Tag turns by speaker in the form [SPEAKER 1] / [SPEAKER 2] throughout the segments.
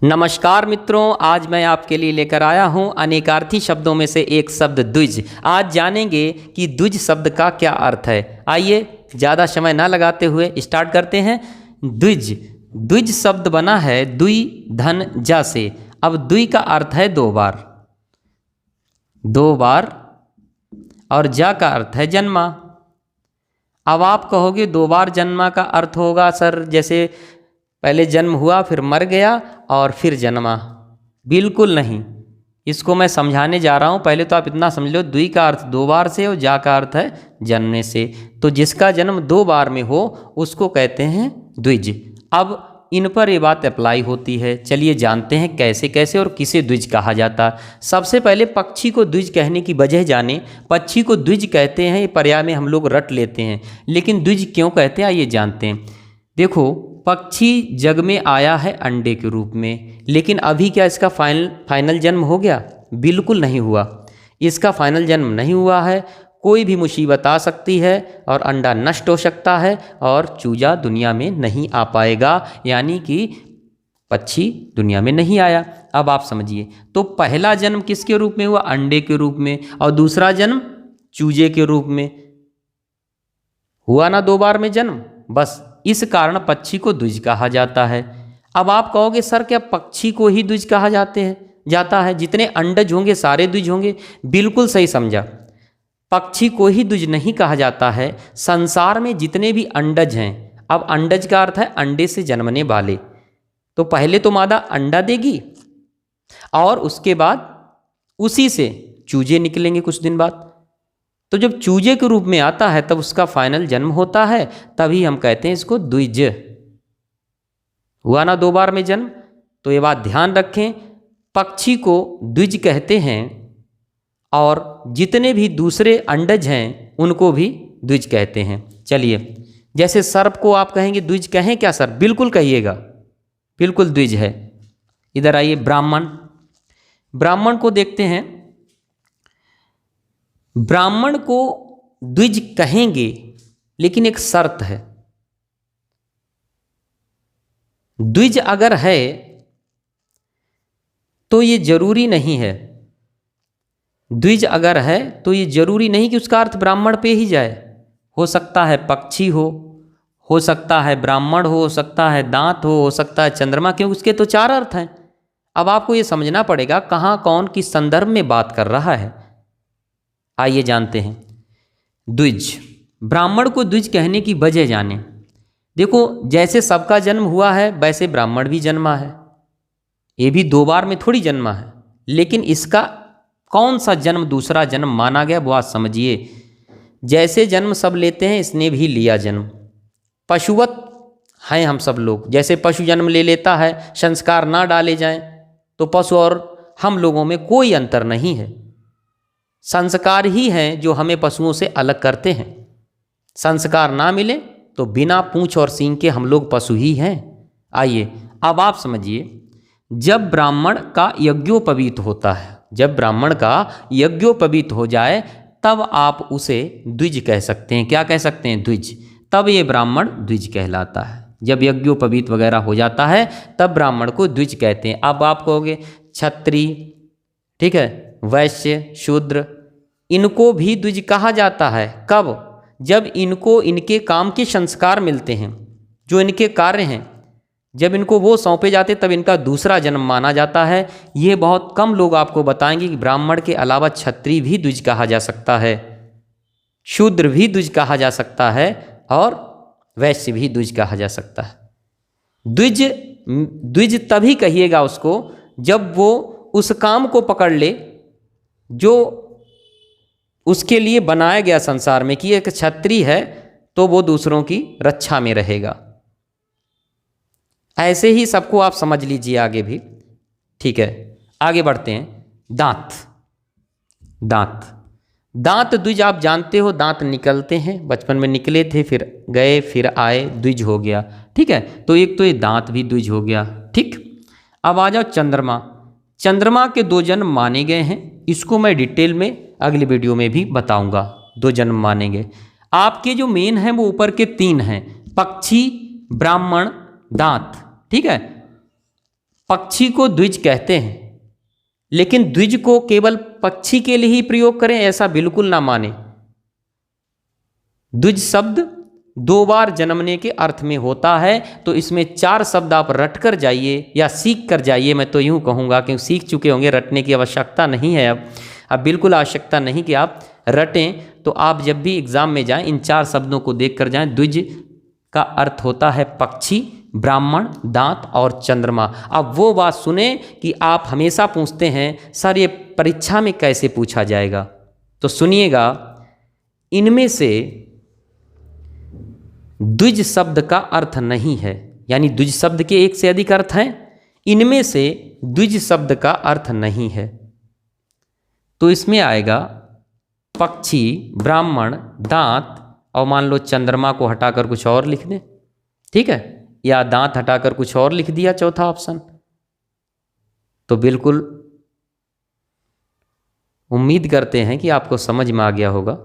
[SPEAKER 1] नमस्कार मित्रों, आज मैं आपके लिए लेकर आया हूं अनेकार्थी शब्दों में से एक शब्द द्विज। आज जानेंगे कि द्विज शब्द का क्या अर्थ है। आइए ज़्यादा समय ना लगाते हुए स्टार्ट करते हैं। द्विज द्विज शब्द बना है द्वि धन जा से। अब द्वि का अर्थ है दो बार और जा का अर्थ है जन्मा। अब आप कहोगे दो बार जन्मा का अर्थ होगा सर जैसे पहले जन्म हुआ फिर मर गया और फिर जन्मा। बिल्कुल नहीं, इसको मैं समझाने जा रहा हूँ। पहले तो आप इतना समझ लो, द्वि का अर्थ दो बार से और जा का अर्थ है जन्मने से। तो जिसका जन्म दो बार में हो उसको कहते हैं द्विज। अब इन पर ये बात अप्लाई होती है। चलिए जानते हैं कैसे कैसे और किसे द्विज कहा जाता। सबसे पहले पक्षी को द्विज कहने की वजह जाने। पक्षी को द्विज कहते हैं, ये पर्याय में हम लोग रट लेते हैं, लेकिन द्विज क्यों कहते हैं आइए जानते हैं। देखो, पक्षी जग में आया है अंडे के रूप में, लेकिन अभी क्या इसका फाइनल जन्म हो गया? बिल्कुल नहीं हुआ। इसका फाइनल जन्म नहीं हुआ है। कोई भी मुसीबत आ सकती है और अंडा नष्ट हो सकता है और चूजा दुनिया में नहीं आ पाएगा, यानी कि पक्षी दुनिया में नहीं आया। अब आप समझिए, तो पहला जन्म किसके रूप में हुआ? अंडे के रूप में। और दूसरा जन्म चूजे के रूप में हुआ ना, दो बार में जन्म। बस इस कारण पक्षी को द्विज कहा जाता है। अब आप कहोगे सर क्या पक्षी को ही द्विज कहा जाता है? जितने अंडज होंगे सारे द्विज होंगे? बिल्कुल सही समझा। पक्षी को ही द्विज नहीं कहा जाता है, संसार में जितने भी अंडज हैं। अब अंडज का अर्थ है अंडे से जन्मने वाले। तो पहले तो मादा अंडा देगी और उसके बाद उसी से चूजे निकलेंगे कुछ दिन बाद। तो जब चूजे के रूप में आता है तब उसका फाइनल जन्म होता है, तभी हम कहते हैं इसको द्विज। हुआ ना दो बार में जन्म। तो ये बात ध्यान रखें, पक्षी को द्विज कहते हैं और जितने भी दूसरे अंडज हैं उनको भी द्विज कहते हैं। चलिए, जैसे सर्प को आप कहेंगे द्विज, कहें क्या सर? बिल्कुल कहिएगा, बिल्कुल द्विज है। इधर आइए, ब्राह्मण को देखते हैं। ब्राह्मण को द्विज कहेंगे, लेकिन एक शर्त है। द्विज अगर है तो ये जरूरी नहीं है। द्विज अगर है तो ये जरूरी नहीं कि उसका अर्थ ब्राह्मण पे ही जाए। हो सकता है पक्षी हो सकता है ब्राह्मण हो सकता है दांत हो सकता है चंद्रमा, क्योंकि उसके तो चार अर्थ हैं। अब आपको ये समझना पड़ेगा कहाँ कौन किस संदर्भ में बात कर रहा है। आइए जानते हैं। द्विज, ब्राह्मण को द्विज कहने की वजह जाने। देखो, जैसे सबका जन्म हुआ है वैसे ब्राह्मण भी जन्मा है। ये भी दो बार में थोड़ी जन्मा है, लेकिन इसका कौन सा जन्म दूसरा जन्म माना गया वो आज समझिए। जैसे जन्म सब लेते हैं इसने भी लिया जन्म। पशुवत हैं हम सब लोग। जैसे पशु जन्म ले लेता है, संस्कार ना डाले जाएं तो पशु और हम लोगों में कोई अंतर नहीं है। संस्कार ही हैं जो हमें पशुओं से अलग करते हैं। संस्कार ना मिले तो बिना पूंछ और सींग के हम लोग पशु ही हैं। आइए अब आप समझिए, जब ब्राह्मण का यज्ञोपवीत होता है, जब ब्राह्मण का यज्ञोपवीत हो जाए तब आप उसे द्विज कह सकते हैं। क्या कह सकते हैं? द्विज। तब ये ब्राह्मण द्विज कहलाता है। जब यज्ञोपवीत वगैरह हो जाता है तब ब्राह्मण को द्विज कहते हैं। अब आप कहोगे क्षत्रिय, ठीक है, वैश्य, शूद्र, इनको भी द्विज कहा जाता है। कब? जब इनको इनके काम के संस्कार मिलते हैं, जो इनके कार्य हैं, जब इनको वो सौंपे जाते तब इनका दूसरा जन्म माना जाता है। ये बहुत कम लोग आपको बताएंगे कि ब्राह्मण के अलावा क्षत्रिय भी द्विज कहा जा सकता है, शूद्र भी द्विज कहा जा सकता है और वैश्य भी द्विज कहा जा सकता है। द्विज तभी कहिएगा उसको जब वो उस काम को पकड़ ले जो उसके लिए बनाया गया संसार में, कि एक क्षत्रिय है तो वो दूसरों की रक्षा में रहेगा। ऐसे ही सबको आप समझ लीजिए आगे भी, ठीक है। आगे बढ़ते हैं। दांत द्विज आप जानते हो, दांत निकलते हैं, बचपन में निकले थे फिर गए फिर आए, द्विज हो गया, ठीक है। तो एक तो ये दांत भी द्विज हो गया, ठीक। अब आ जाओ चंद्रमा के दो जन्म माने गए हैं। इसको मैं डिटेल में अगली वीडियो में भी बताऊंगा। दो जन्म मानेंगे। आपके जो मेन हैं वो ऊपर के तीन हैं, पक्षी, ब्राह्मण, दांत, ठीक है। पक्षी को द्विज कहते हैं, लेकिन द्विज को केवल पक्षी के लिए ही प्रयोग करें ऐसा बिल्कुल ना माने। द्विज शब्द 2 बार जन्मने के अर्थ में होता है, तो इसमें 4 शब्द आप रट कर जाइए या सीख कर जाइए। मैं तो यूँ कहूँगा, क्योंकि सीख चुके होंगे, रटने की आवश्यकता नहीं है। अब बिल्कुल आवश्यकता नहीं कि आप रटें। तो आप जब भी एग्ज़ाम में जाएं इन 4 शब्दों को देख कर जाएं। द्विज का अर्थ होता है पक्षी, ब्राह्मण, दांत और चंद्रमा। अब वो बात सुने कि आप हमेशा पूछते हैं सर ये परीक्षा में कैसे पूछा जाएगा, तो सुनिएगा, इनमें से द्विज शब्द का अर्थ नहीं है, यानी द्विज शब्द के एक से अधिक अर्थ हैं, इनमें से द्विज शब्द का अर्थ नहीं है। तो इसमें आएगा पक्षी, ब्राह्मण, दांत और मान लो चंद्रमा को हटाकर कुछ और लिख दें, ठीक है, या दांत हटाकर कुछ और लिख दिया चौथा ऑप्शन। तो बिल्कुल उम्मीद करते हैं कि आपको समझ में आ गया होगा।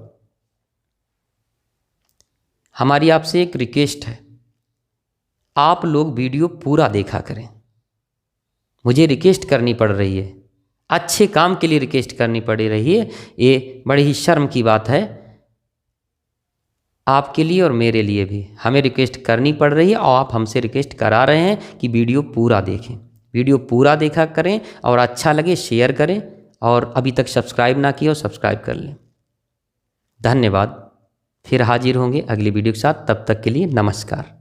[SPEAKER 1] हमारी आपसे एक रिक्वेस्ट है, आप लोग वीडियो पूरा देखा करें। मुझे रिक्वेस्ट करनी पड़ रही है, अच्छे काम के लिए रिक्वेस्ट करनी पड़ रही है। ये बड़ी ही शर्म की बात है आपके लिए और मेरे लिए भी। हमें रिक्वेस्ट करनी पड़ रही है और आप हमसे रिक्वेस्ट करा रहे हैं कि वीडियो पूरा देखें। वीडियो पूरा देखा करें और अच्छा लगे शेयर करें, और अभी तक सब्सक्राइब ना किया हो सब्सक्राइब कर लें। धन्यवाद। फिर हाजिर होंगे अगली वीडियो के साथ, तब तक के लिए नमस्कार।